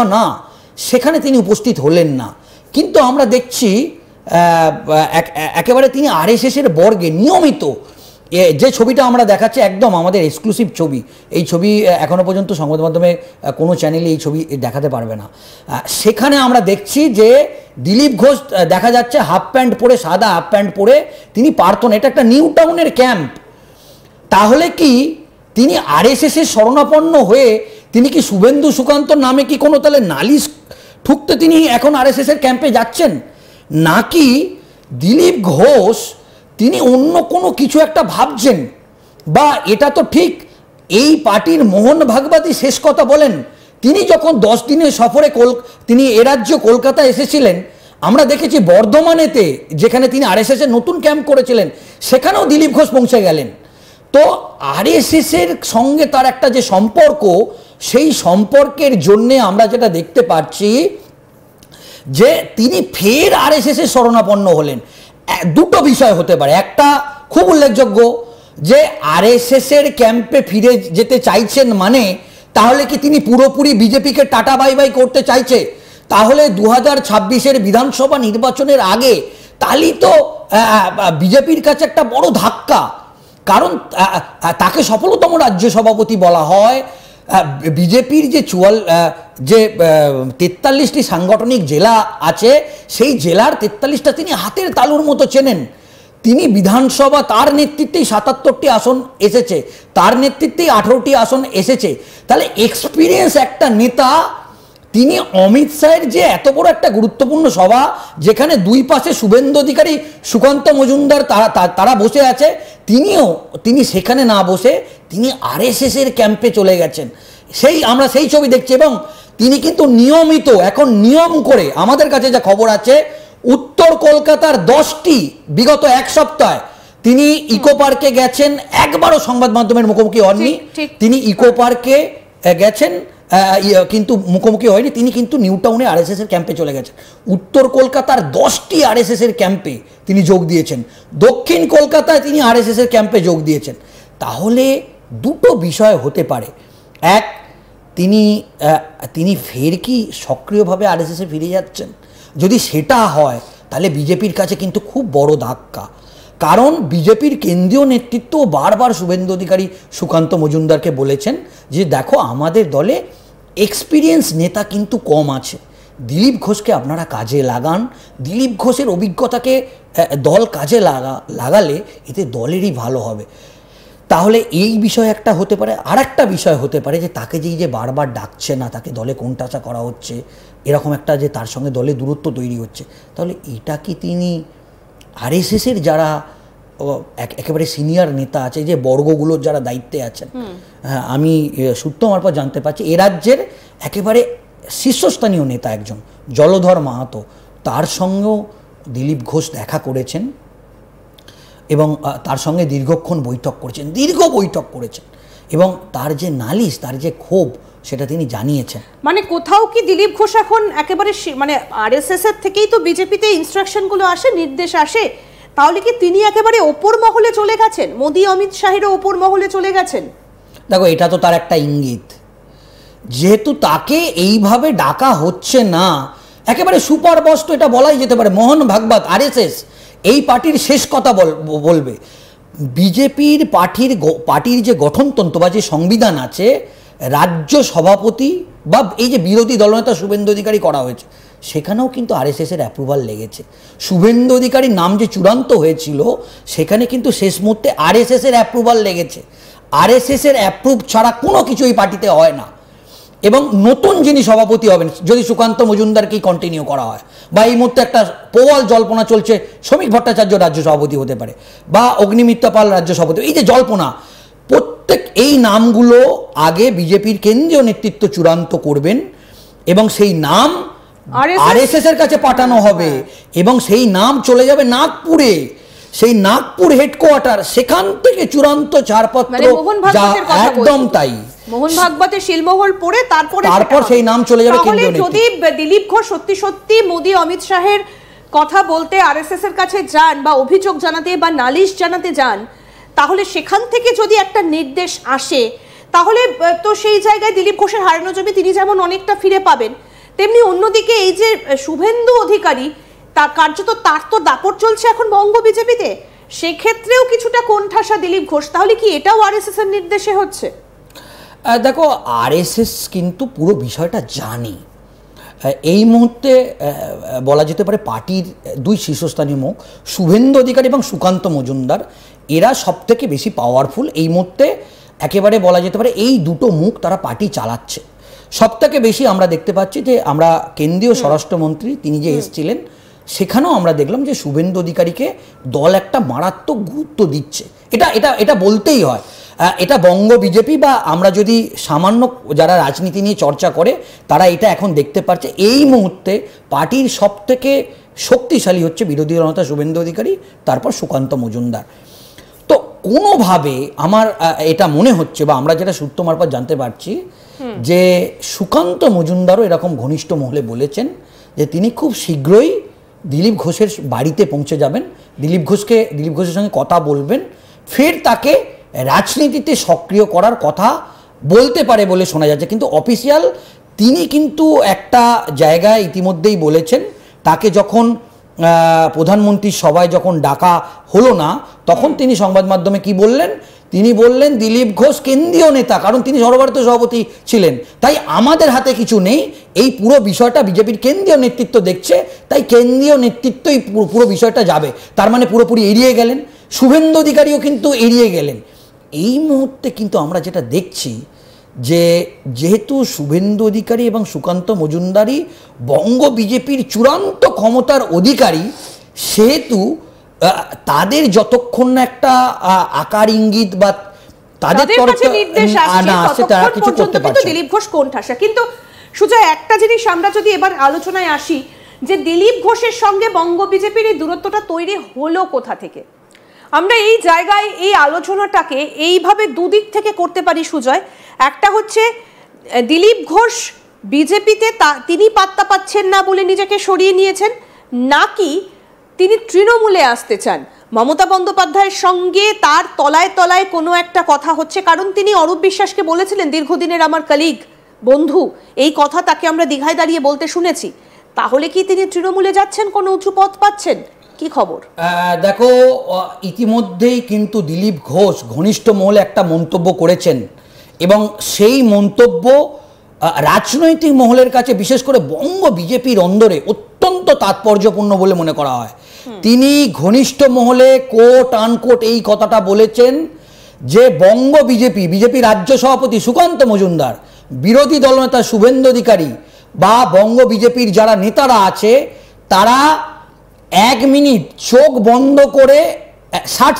না সেখানে তিনি উপস্থিত হলেন না। কিন্তু আমরা দেখছি একেবারে তিনি আরএসএস এর বর্গে নিয়মিত যে ছবিটা আমরা দেখাচ্ছি একদম আমাদের এক্সক্লুসিভ ছবি, এই ছবি এখনো পর্যন্ত সংবাদ মাধ্যমে কোনো চ্যানেলে এই ছবি দেখাতে পারবে না। সেখানে আমরা দেখছি যে দিলীপ ঘোষ দেখা যাচ্ছে হাফ প্যান্ট পরে, সাদা হাফ প্যান্ট পরে তিনি পারতেন। এটা একটা নিউ টাউনের ক্যাম্প। তাহলে কি তিনি আরএসএস এর শরণাপন্ন হয়ে তিনি কি শুভেন্দু সুকান্তর নামে কি কোনো তাহলে নালিশ ঠুকতে তিনি এখন আরএসএস এর ক্যাম্পে যাচ্ছেন, নাকি দিলীপ ঘোষ তিনি অন্য কোনো কিছু একটা ভাবছেন? বা এটা তো ঠিক এই পার্টির মোহন ভাগবতী শেষ কথা বলেন, তিনি যখন 10 দিনের সফরে তিনি এ রাজ্য কলকাতা এসেছিলেন, আমরা দেখেছি বর্ধমানেতে যেখানে তিনি আরএসএস এর নতুন ক্যাম্প করেছিলেন সেখানেও দিলীপ ঘোষ পৌঁছে গেলেন। তো আরএসএস এর সঙ্গে তার একটা যে সম্পর্ক, সেই সম্পর্কের জন্যে আমরা যেটা দেখতে পাচ্ছি যে তিনি ফের আরএসএস এর শরণাপন্ন হলেন। দুটো বিষয় হতে পারে। একটা খুব উল্লেখযোগ্য যে আরএসএস এর ক্যাম্পে ফিরে যেতে চাইছেন, মানে তাহলে কি তিনি পুরোপুরি বিজেপিকে টাটা বাই বাই করতে চাইছে? তাহলে 2026-এর বিধানসভা নির্বাচনের আগে তাহলেই তো বিজেপির কাছে একটা বড় ধাক্কা, কারণ তাকে সফলতম রাজ্য সভাপতি বলা হয়। বিজেপির যে 43টি সাংগঠনিক জেলা আছে, সেই জেলার 43টা তিনি হাতের তালুর মতো চেনেন। তিনি বিধানসভা, তার নেতৃত্বেই 77টি আসন এসেছে, তার নেতৃত্বেই 18টি আসন এসেছে। তাহলে এক্সপিরিয়েন্স একটা নেতা, তিনি অমিত শাহের যে এত বড় একটা গুরুত্বপূর্ণ সভা, যেখানে দুই পাশে শুভেন্দু অধিকারী, সুকান্ত মজুমদার তারা বসে আছে, তিনি সেখানে না বসে তিনি আরএসএস এর ক্যাম্পে চলে গেছেন। আমরা সেই ছবি দেখছি। এবং তিনি কিন্তু নিয়মিত এখন নিয়ম করে, আমাদের কাছে যা খবর আছে, উত্তর কলকাতার 10টি বিগত এক সপ্তাহে তিনি ইকো পার্কে গেছেন, একবারও সংবাদ মাধ্যমের মুখোমুখি হননি। তিনি ইকো পার্কে গেছেন কিন্তু মুখোমুখি হয়নি, তিনি কিন্তু নিউ টাউনে আরএসএস এর ক্যাম্পে চলে গেছেন। উত্তর কলকাতার 10টি আরএসএস এর ক্যাম্পে তিনি যোগ দিয়েছেন, দক্ষিণ কলকাতায় তিনি আরএসএস এর ক্যাম্পে যোগ দিয়েছেন। তাহলে দুটো বিষয় হতে পারে। এক, তিনি ফের কি সক্রিয়ভাবে আরএসএস এ ফিরে যাচ্ছেন? যদি সেটা হয় তাহলে বিজেপির কাছে কিন্তু খুব বড় ধাক্কা। কারণ বিজেপির কেন্দ্রীয় নেতৃত্ব বারবার শুভেন্দু অধিকারী, সুকান্ত মজুমদারকে বলেছেন যে দেখো, আমাদের দলে এক্সপিরিয়েন্স নেতা কিন্তু কম আছে, দিলীপ ঘোষকে আপনারা কাজে লাগান। দিলীপ ঘোষের অভিজ্ঞতাকে দল কাজে লাগালে এতে দলেরই ভালো হবে। তাহলে এই বিষয় একটা হতে পারে। আর একটা বিষয় হতে পারে যে তাকে যে বারবার ডাকছে না, তাকে দলে কোণঠাসা করা হচ্ছে, এরকম একটা যে তার সঙ্গে দলে দূরত্ব তৈরি হচ্ছে। তাহলে এটা কি তিনি আরএসএসের যারা একেবারে সিনিয়র নেতা আছে, যে বর্গগুলোর যারা দায়িত্বে আছেন, আমি সূত্র মারফত জানতে পারছি এ রাজ্যের একেবারে শীর্ষস্থানীয় নেতা একজন জলধর মাহাতো, তার সঙ্গেও দিলীপ ঘোষ দেখা করেছেন এবং তার সঙ্গে দীর্ঘক্ষণ বৈঠক করেছেন, এবং তার যে নালিশ, তার যে ক্ষোভ, সেটা তিনি জানিয়েছেন। মানে কোথাও কি দিলীপ ঘোষ এখন একেবারে মানে আরএসএস এর থেকেই তো বিজেপিতে ইনস্ট্রাকশনগুলো আসে, নির্দেশ আসে, তাহলে কি তিনি একেবারে ওপর মহলে চলে গেছেন, মোদি অমিত শাহেরও ওপর মহলে চলে গেছেন? দেখো, এটা তো তার একটা ইঙ্গিত। যেহেতু তাকে এইভাবে ডাকা হচ্ছে না, একেবারে সুপার বস তো এটা বলাই যেতে পারে। মোহন ভাগবত আরএসএস এই পার্টির শেষ কথা বলবে। বিজেপির পার্টির যে গঠনতন্ত্র বা যে সংবিধান আছে, রাজ্য সভাপতি বা এই যে বিরোধী দলনেতা শুভেন্দু অধিকারী করা হয়েছে, সেখানেও কিন্তু আরএসএস এর অ্যাপ্রুভাল লেগেছে। শুভেন্দু অধিকারীর নাম যে চূড়ান্ত হয়েছিল, সেখানে কিন্তু শেষ মুহূর্তে আরএসএস এর অ্যাপ্রুভাল লেগেছে। আরএসএস এর অ্যাপ্রুভ ছাড়া কোনো কিছু এই পার্টিতে হয় না। এবং নতুন যিনি সভাপতি হবেন, যদি সুকান্ত মজুমদারকেই কন্টিনিউ করা হয়, বা এই মুহূর্তে একটা প্রবল জল্পনা চলছে শ্রমিক ভট্টাচার্য রাজ্য সভাপতি হতে পারে, বা অগ্নিমিত্রা পাল রাজ্য সভাপতি, এই যে জল্পনা, প্রত্যেক এই নামগুলো আগে বিজেপির কেন্দ্রীয় নেতৃত্ব চূড়ান্ত করবেন এবং সেই নাম আরএসএস এর কাছে পাঠানো হবে এবং সেই নাম চলে যাবে নাগপুরে। সেই নাগপুর হেডকোয়ার্টার, সেখান থেকে চূড়ান্ত ছাড়পত্র, একদম তাই, মোহন ভাগবতের শিলমোহর পড়ে তারপর সেই নাম চলে যাবে কেন্দ্রীয় নেতৃত্বে। যদি দিলীপ ঘোষ সত্যি মোদি অমিত শাহের কথা বলতে আরএসএস এর কাছে যান, বা অভিযোগ জানাতে বা নালিশ জানাতে যান, তাহলে সেখান থেকে যদি একটা নির্দেশ আসে, তাহলে তো সেই জায়গায় দিলীপ ঘোষের হারানো জমি তিনি যেমন অনেকটা ফিরে পাবেন, তেমনি অন্যদিকে এই যে শুভেন্দু অধিকারী, তার কার্যত তার তো দাপট চলছে এখন বঙ্গ বিজেপিতে, সেক্ষেত্রেও কিছুটা কোণঠাসা দিলীপ ঘোষ। তাহলে কি এটাও আরএসএস এর নির্দেশে হচ্ছে? দেখো, আরএসএস কিন্তু পুরো বিষয়টা জানে। এই মুহূর্তে বলা যেতে পারে পার্টির দুই শীর্ষস্থানীয় মুখ শুভেন্দু অধিকারী এবং সুকান্ত মজুমদার, এরা সব থেকে বেশি পাওয়ারফুল এই মুহূর্তে। একেবারে বলা যেতে পারে এই দুটো মুখ তারা পার্টি চালাচ্ছে। সব থেকে বেশি আমরা দেখতে পাচ্ছি যে আমরা কেন্দ্রীয় স্বরাষ্ট্রমন্ত্রী তিনি যে এসেছিলেন, সেখানেও আমরা দেখলাম যে শুভেন্দু অধিকারীকে দল একটা মারাত্মক গুরুত্ব দিচ্ছে। এটা এটা এটা বলতেই হয়। এটা বঙ্গ বিজেপি বা আমরা যদি সামান্য যারা রাজনীতি নিয়ে চর্চা করে তারা এটা এখন দেখতে পাচ্ছে এই মুহূর্তে পার্টির সব থেকে শক্তিশালী হচ্ছে বিরোধী দলনেতা শুভেন্দু অধিকারী, তারপর সুকান্ত মজুমদার। তো কোনোভাবে আমার এটা মনে হচ্ছে বা আমরা যেটা সূত্র মারফত জানতে পারছি যে সুকান্ত মজুমদারও এরকম ঘনিষ্ঠ মহলে বলেছেন যে তিনি খুব শীঘ্রই দিলীপ ঘোষের বাড়িতে পৌঁছে যাবেন, দিলীপ ঘোষের সঙ্গে কথা বলবেন, ফের তাকে রাজনীতিতে সক্রিয় করার কথা বলতে পারে বলে শোনা যাচ্ছে। কিন্তু অফিসিয়াল তিনি কিন্তু একটা জায়গায় ইতিমধ্যেই বলেছেন, তাকে যখন প্রধানমন্ত্রীর সভায় যখন ডাকা হলো না তখন তিনি সংবাদ মাধ্যমে কি বললেন, তিনি বললেন দিলীপ ঘোষ কেন্দ্রীয় নেতা, কারণ তিনি সর্বভারতীয় সভাপতি ছিলেন, তাই আমাদের হাতে কিছু নেই, এই পুরো বিষয়টা বিজেপির কেন্দ্রীয় নেতৃত্ব দেখছে, তাই কেন্দ্রীয় নেতৃত্বই পুরো বিষয়টা যাবে। তার মানে পুরোপুরি এড়িয়ে গেলেন। শুভেন্দু অধিকারীও কিন্তু এড়িয়ে গেলেন। এই মুহূর্তে কিন্তু আমরা যেটা দেখছি যে যেহেতু শুভেন্দু অধিকারী এবং সুকান্ত মজুমদারই বঙ্গ বিজেপির চূড়ান্ত ক্ষমতার অধিকারী, সেহেতু তাদের যতক্ষণ না একটা আকার ইঙ্গিত বা তাদের কাছে নির্দেশ আসছে তারা কিছু করতে পারছে না। দিলীপ ঘোষ কোণঠাসা। কিন্তু সুজয়, একটা জিনিস আমরা যদি এবার আলোচনায় আসি যে দিলীপ ঘোষের সঙ্গে বঙ্গ বিজেপির এই দূরত্বটা তৈরি হলো কোথা থেকে? আমরা এই জায়গায় এই আলোচনাটাকে এইভাবে দুদিক থেকে করতে পারি সুজয়। একটা হচ্ছে দিলীপ ঘোষ বিজেপিতে তিনি পাত্তা পাচ্ছেন না বলে নিজেকে সরিয়ে নিয়েছেন, নাকি তিনি তৃণমূলে আসতে চান, মমতা বন্দ্যোপাধ্যায়ের সঙ্গে তার তলায় তলায় কোনো একটা কথা হচ্ছে। কারণ তিনি অরূপ বিশ্বাসকে বলেছিলেন দীর্ঘদিনের আমার কলিগ, বন্ধু, এই কথা তাকে আমরা দীঘায় দাঁড়িয়ে বলতে শুনেছি। তাহলে কি তিনি তৃণমূলে যাচ্ছেন, কোনো উঁচু পদ পাচ্ছেন? কি খবর? দেখো, ইতিমধ্যেই কিন্তু দিলীপ ঘোষ ঘনিষ্ঠ মহলে একটা মন্তব্য করেছেন এবং সেই মন্তব্য রাজনৈতিক মহলের কাছে বিশেষ করে বঙ্গ বিজেপির অন্দরে অত্যন্ত তাৎপর্যপূর্ণ বলে মনে করা হয়। তিনি ঘনিষ্ঠ মহলে কোট আনকোট এই কথাটা বলেছেন যে বঙ্গ বিজেপি রাজ্য সভাপতি সুকান্ত মজুমদার, বিরোধী দলনেতা শুভেন্দু অধিকারী বা বঙ্গ বিজেপির যারা নেতারা আছে তারা 1 মিনিট চোখ বন্ধ করে 60